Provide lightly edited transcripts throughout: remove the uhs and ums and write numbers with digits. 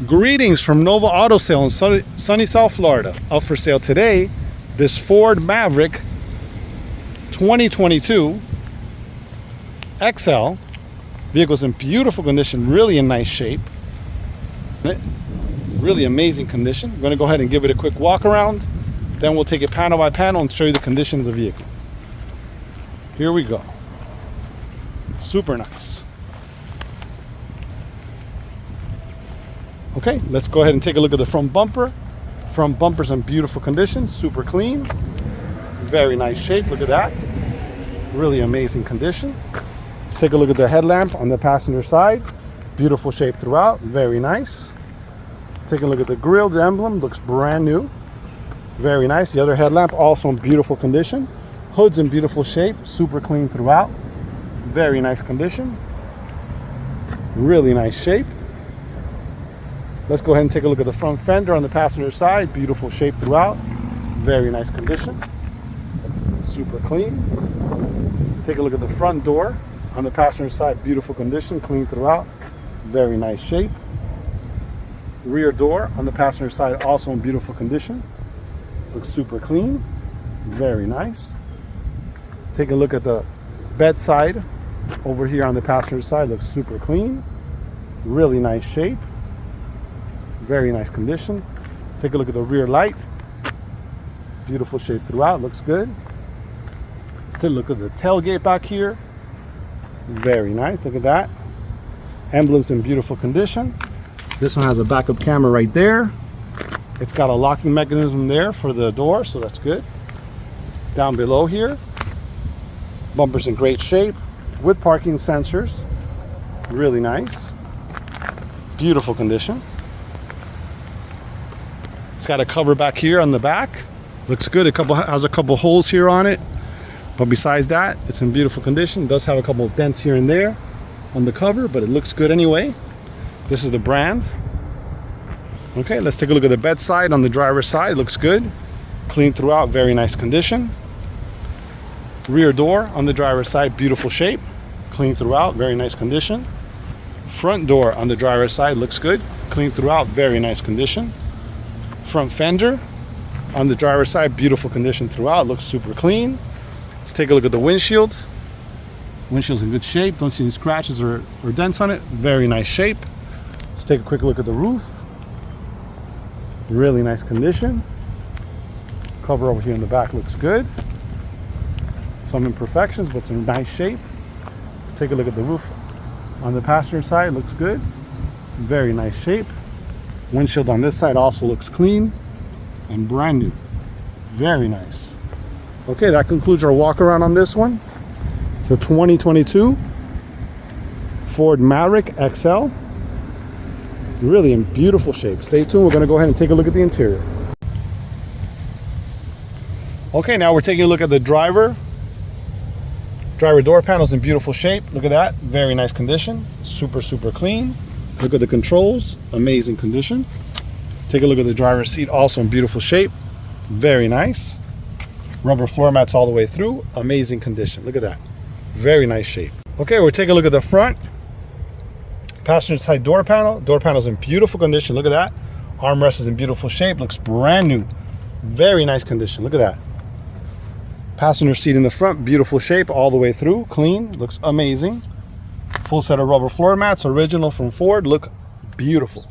Greetings from Nova Auto Sale in sunny South Florida. Up for sale today, this Ford Maverick 2022 XL. Vehicle's in beautiful condition, really in nice shape. Really amazing condition. I'm going to go ahead and give it a quick walk around. Then we'll take it panel by panel and show you the condition of the vehicle. Here we go. Super nice. Okay, let's go ahead and take a look at the front bumper. Front bumper's in beautiful condition, super clean. Very nice shape, look at that. Really amazing condition. Let's take a look at the headlamp on the passenger side. Beautiful shape throughout, very nice. Take a look at the grille, the emblem, looks brand new. Very nice. The other headlamp also in beautiful condition. Hood's in beautiful shape, super clean throughout. Very nice condition. Really nice shape. Let's go ahead and take a look at the front fender on the passenger side. Beautiful shape throughout. Very nice condition. Super clean. Take a look at the front door on the passenger side. Beautiful condition, clean throughout. Very nice shape. Rear door on the passenger side also in beautiful condition. Looks super clean. Very nice. Take a look at the bedside over here on the passenger side. Looks super clean. Really nice shape. Very nice condition. Take a look at the rear light. Beautiful shape throughout, looks good. Let's take a look at the tailgate back here. Very nice, look at that. Emblems in beautiful condition. This one has a backup camera right there. It's got a locking mechanism there for the door, so that's good. Down below here, bumper's in great shape with parking sensors. Really nice. Beautiful condition. It's got a cover back here on the back. Looks good. Has a couple holes here on it. But besides that, it's in beautiful condition. It does have a couple of dents here and there on the cover, but it looks good anyway. This is the brand. Okay, let's take a look at the bedside on the driver's side. Looks good. Clean throughout, very nice condition. Rear door on the driver's side, beautiful shape. Clean throughout, very nice condition. Front door on the driver's side looks good. Clean throughout, very nice condition. Front fender on the driver's side, beautiful condition throughout, looks super clean. Let's take a look at the windshield. Windshield's in good shape, don't see any scratches or dents on it. Very nice shape. Let's take a quick look at the roof. Really nice condition. Cover over here in the back looks good. Some imperfections, but it's in nice shape. Let's take a look at the roof on the passenger side, looks good. Very nice shape. Windshield on this side also looks clean and brand new. Very nice. Okay, that concludes our walk around on this one. It's a 2022 Ford Maverick XL. Really in beautiful shape. Stay tuned, we're going to go ahead and take a look at the interior. Okay, now we're taking a look at the driver. Driver door panel's in beautiful shape. Look at that, very nice condition. Super clean. Look at the controls, amazing condition. Take a look at the driver's seat, also in beautiful shape. Very nice. Rubber floor mats all the way through, amazing condition. Look at that, very nice shape. Okay, we're taking a look at the front. Passenger side door panel. Door panel's in beautiful condition, look at that. Armrest is in beautiful shape, looks brand new. Very nice condition, look at that. Passenger seat in the front, beautiful shape all the way through, clean, looks amazing. Full set of rubber floor mats, original from Ford, look beautiful.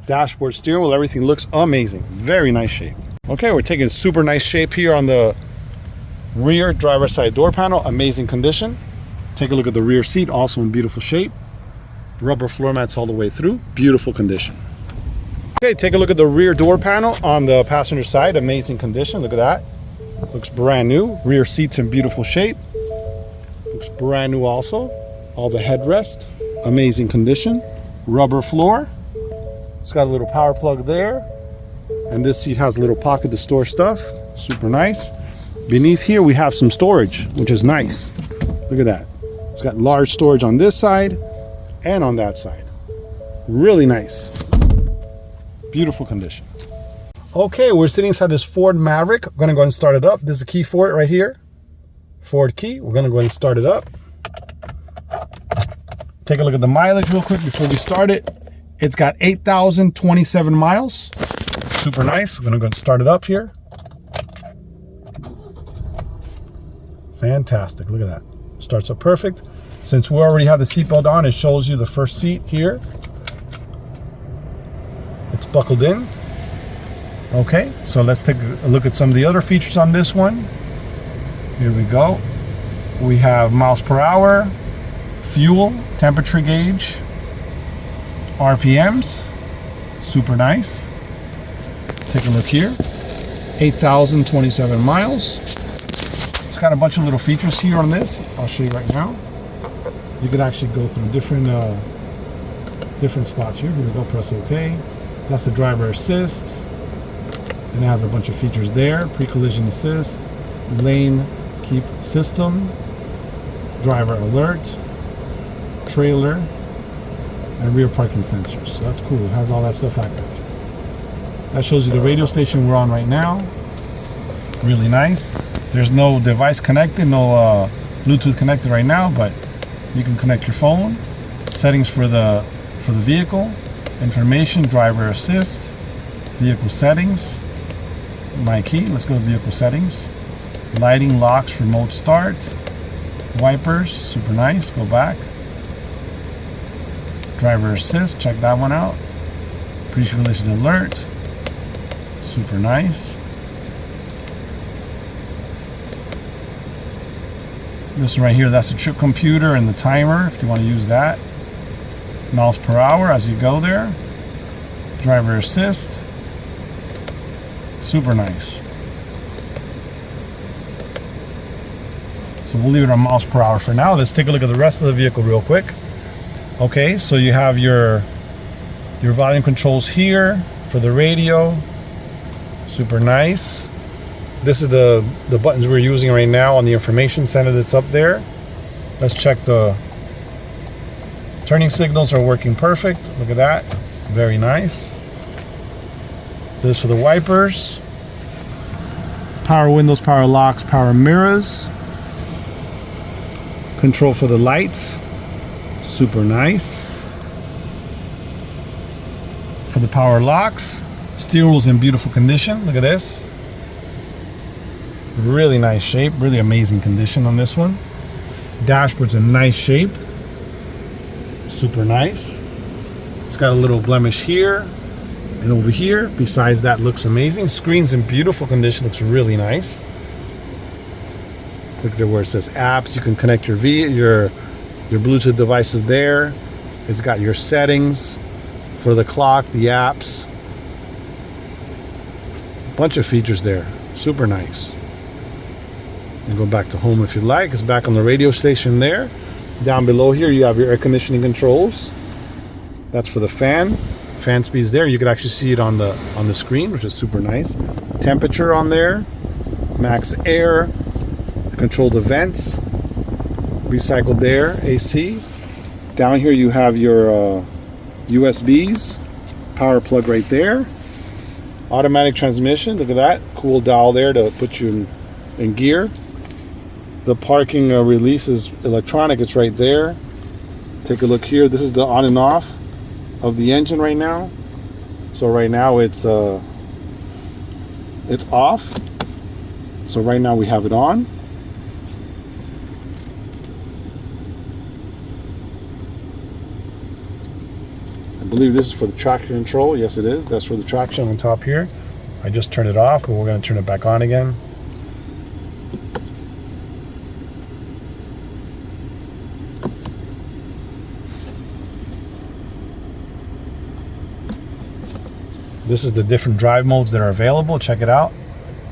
Dashboard, steering wheel, everything looks amazing. Very nice shape. Okay, we're taking super nice shape here on the rear driver's side door panel, amazing condition. Take a look at the rear seat, also in beautiful shape. Rubber floor mats all the way through, beautiful condition. Okay, take a look at the rear door panel on the passenger side, amazing condition, look at that. Looks brand new. Rear seats in beautiful shape. Looks brand new also. All the headrest, amazing condition. Rubber floor. It's got a little power plug there. And this seat has a little pocket to store stuff. Super nice. Beneath here we have some storage, which is nice. Look at that. It's got large storage on this side and on that side. Really nice. Beautiful condition. Okay, we're sitting inside this Ford Maverick. I'm gonna go ahead and start it up. There's a key for it right here. Ford key. We're gonna go ahead and start it up. Take a look at the mileage real quick before we start it. It's got 8,027 miles. Super nice. We're gonna go start it up here. Fantastic, look at that. Starts up perfect. Since we already have the seatbelt on, it shows you the first seat here. It's buckled in. Okay, so let's take a look at some of the other features on this one. Here we go. We have miles per hour, fuel, temperature gauge, RPMs. Super nice. Take a look here. 8,027 miles. It's got a bunch of little features here on this. I'll show you right now. You can actually go through different spots here. Here we go, press OK. That's the driver assist. And it has a bunch of features there. Pre-collision assist, lane keep system, driver alert, trailer, and rear parking sensors. So that's cool. It has all that stuff active. That shows you the radio station we're on right now. Really nice. There's no device connected, no Bluetooth connected right now, but you can connect your phone. Settings for the vehicle, information, driver assist, vehicle settings, my key. Let's go to vehicle settings. Lighting, locks, remote start, wipers, super nice. Go back. Driver assist, check that one out. Pre-collision alert, super nice. This one right here, that's the trip computer and the timer if you want to use that. Miles per hour as you go there. Driver assist, super nice. So we'll leave it on miles per hour for now. Let's take a look at the rest of the vehicle real quick. Okay, so you have your volume controls here for the radio. Super nice. This is the buttons we're using right now on the information center that's up there. Let's check the turning signals are working perfect. Look at that. Very nice. This for the wipers. Power windows, power locks, power mirrors. Control for the lights. Super nice. For the power locks, steering wheel's in beautiful condition. Look at this. Really nice shape, really amazing condition on this one. Dashboard's in nice shape. Super nice. It's got a little blemish here and over here. Besides that, looks amazing. Screen's in beautiful condition, looks really nice. Look there where it says apps. You can connect your Bluetooth devices there. It's got your settings for the clock, the apps. Bunch of features there. Super nice. You can go back to home if you like. It's back on the radio station there. Down below here you have your air conditioning controls. That's for the fan. Fan speed's there. You can actually see it on the screen, which is super nice. Temperature on there. Max air. Control the vents. Recycled air, AC. Down here you have your USBs. Power plug right there. Automatic transmission. Look at that. Cool dial there to put you in gear. The parking release is electronic. It's right there. Take a look here. This is the on and off of the engine right now. So right now it's off. So right now we have it on. I believe this is for the traction control. Yes, it is. That's for the traction on top here. I just turned it off, but we're going to turn it back on again. This is the different drive modes that are available. Check it out.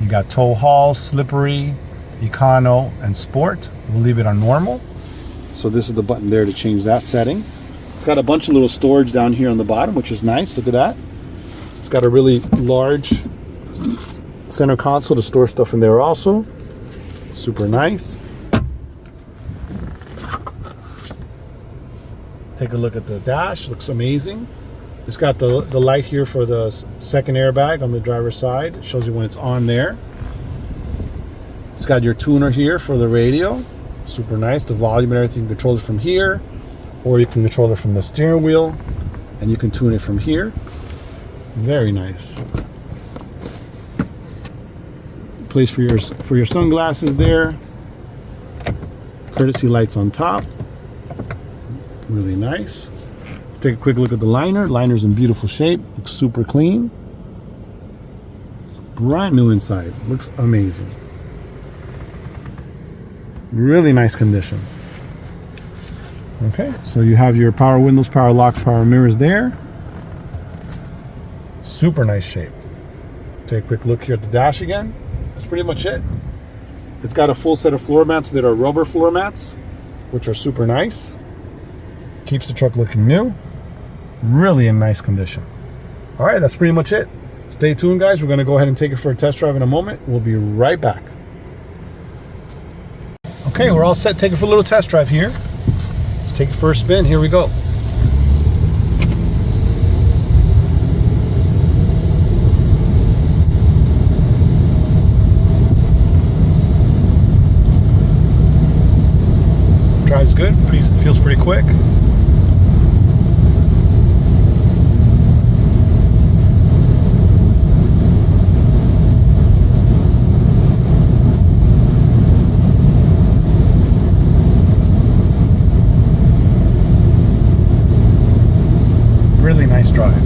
You got tow haul, slippery, econo, and sport. We'll leave it on normal. So this is the button there to change that setting. It's got a bunch of little storage down here on the bottom, which is nice. Look at that. It's got a really large center console to store stuff in there also. Super nice. Take a look at the dash. Looks amazing. It's got the light here for the second airbag on the driver's side. It shows you when it's on there. It's got your tuner here for the radio. Super nice. The volume and everything, you can control it from here, or you can control it from the steering wheel. and you can tune it from here. Very nice. Place for your sunglasses there. Courtesy lights on top. Really nice. Let's take a quick look at the liner. Liner's in beautiful shape. Looks super clean. It's brand new inside. Looks amazing. Really nice condition. Okay, so you have your power windows, power locks, power mirrors there. Super nice shape. Take a quick look here at the dash again. That's pretty much it. It's got a full set of floor mats that are rubber floor mats, which are super nice. Keeps the truck looking new. Really in nice condition. All right, that's pretty much it. Stay tuned, guys. We're going to go ahead and take it for a test drive in a moment. We'll be right back. Okay, we're all set. Take it for a little test drive here. Let's take it for a spin. Here we go. Drives good, feels pretty quick. Really nice drive.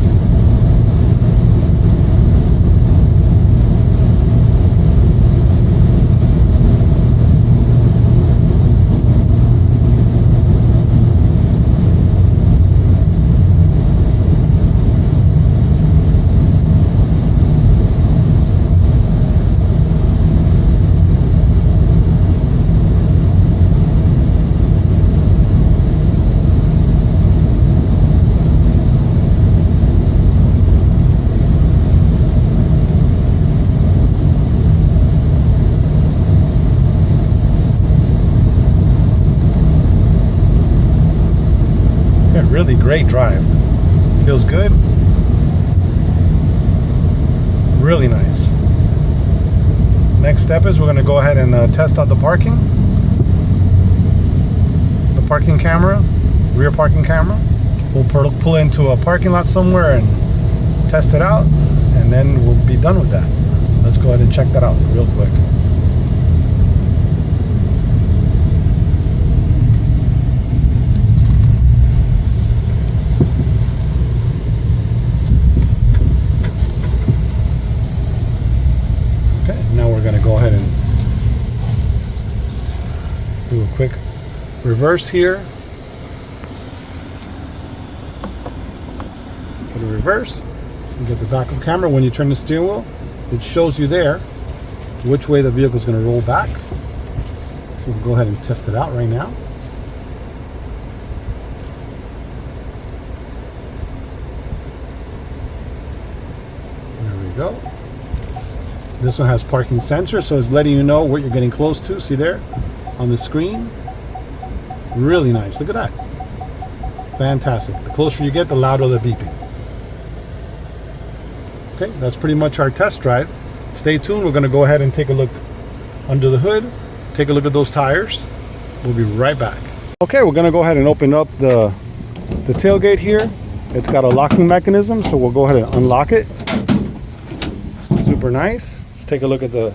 Really great drive. Feels good. Really nice. Next step is we're going to go ahead and test out the parking. The parking camera, rear parking camera. We'll pull into a parking lot somewhere and test it out, and then we'll be done with that. Let's go ahead and check that out real quick. Going to go ahead and do a quick reverse here. Put a reverse. You get the backup camera. When you turn the steering wheel, it shows you there which way the vehicle is going to roll back. So we'll go ahead and test it out right now. There we go. This one has parking sensor, so it's letting you know what you're getting close to. See there on the screen? Really nice. Look at that. Fantastic. The closer you get, the louder the beeping. Okay, that's pretty much our test drive. Stay tuned. We're going to go ahead and take a look under the hood. Take a look at those tires. We'll be right back. Okay, we're going to go ahead and open up the tailgate here. It's got a locking mechanism, so we'll go ahead and unlock it. Super nice. Let's take a look at the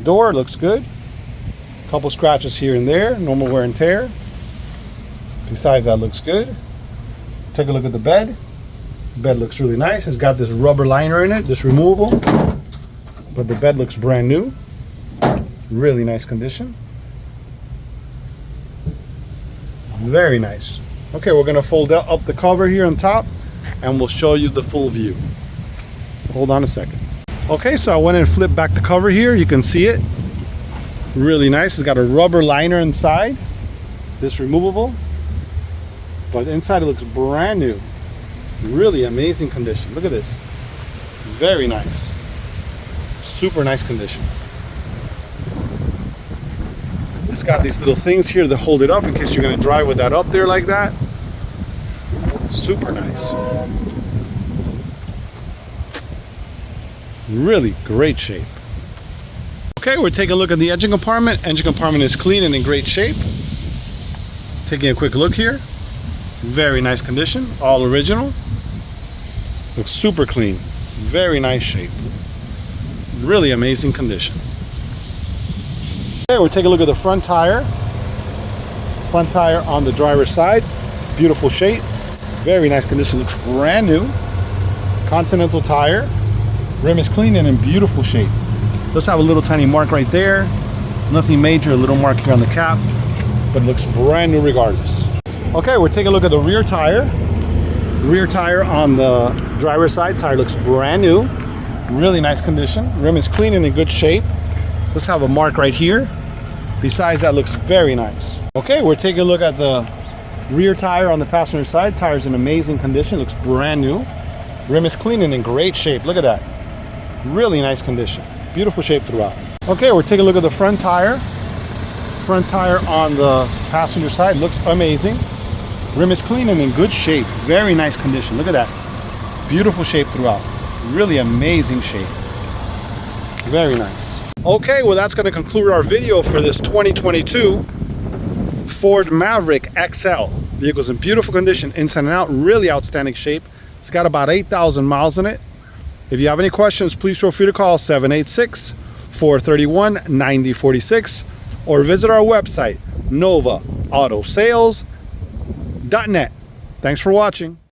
door. It looks good. A couple scratches here and there, normal wear and tear. Besides that, looks good. Take a look at the bed. The bed looks really nice. It's got this rubber liner in it, this removable, but the bed looks brand new. Really nice condition. Very nice. Okay, we're gonna fold up the cover here on top and we'll show you the full view. Hold on a second. Okay, so I went and flipped back the cover here. You can see it. Really nice. It's got a rubber liner inside. This removable. But inside it looks brand new. Really amazing condition. Look at this. Very nice. Super nice condition. It's got these little things here that hold it up in case you're going to drive with that up there like that. Super nice. Really great shape. Okay, we're taking a look at the engine compartment. Engine compartment is clean and in great shape. Taking a quick look here. Very nice condition, all original. Looks super clean, very nice shape. Really amazing condition. Okay, we'll take a look at the front tire. Front tire on the driver's side, beautiful shape, very nice condition, looks brand new. Continental tire, rim is clean and in beautiful shape. Does have a little tiny mark right there, nothing major, a little mark here on the cap, but it looks brand new regardless. Okay, we'll take a look at the rear tire. Rear tire on the driver's side, tire looks brand new, really nice condition, rim is clean and in good shape. Does have a mark right here. Besides that, looks very nice. Okay, we're taking a look at the rear tire on the passenger side. Tire's in amazing condition, looks brand new. Rim is clean and in great shape. Look at that. Really nice condition. Beautiful shape throughout. Okay, we're taking a look at the front tire. Front tire on the passenger side looks amazing. Rim is clean and in good shape. Very nice condition. Look at that. Beautiful shape throughout. Really amazing shape. Very nice. Okay, well that's going to conclude our video for this 2022 Ford Maverick XL. Vehicle's in beautiful condition, inside and out, really outstanding shape. It's got about 8,000 miles in it. If you have any questions, please feel free to call 786-431-9046 or visit our website, novaautosales.net. Thanks for watching.